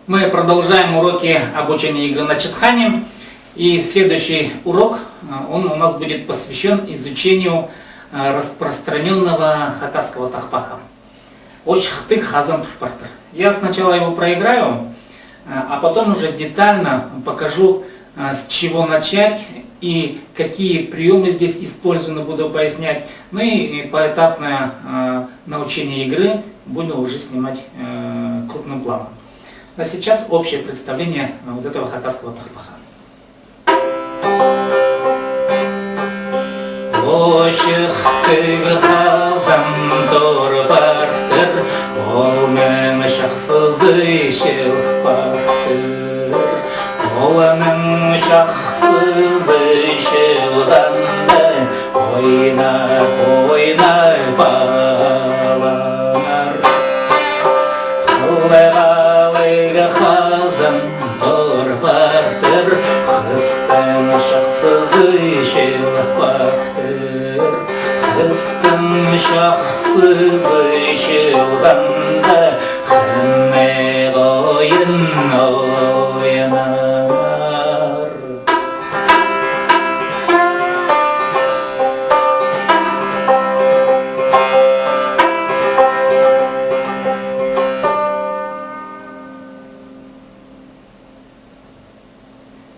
Мы продолжаем уроки обучения игры на Четхане. И следующий урок, он у нас будет посвящен изучению распространенного хакасского тахпаха. Очхтык хазан турпартер. Я сначала его проиграю, а потом уже детально покажу, с чего начать и какие приемы здесь использованы, буду пояснять. Ну и поэтапное научение игры буду уже снимать крупным планом. А сейчас общее представление вот этого хакасского тахпаха. Очхтык хазан турпартер, ол мен шахсыз шилпартер, олның шахсыз шилганда, ойнай балалар. Хылдағалык хазан турпартер, хыстың шахсыз шилпартер, хыстың шахсыз шилганда, хәмме ойын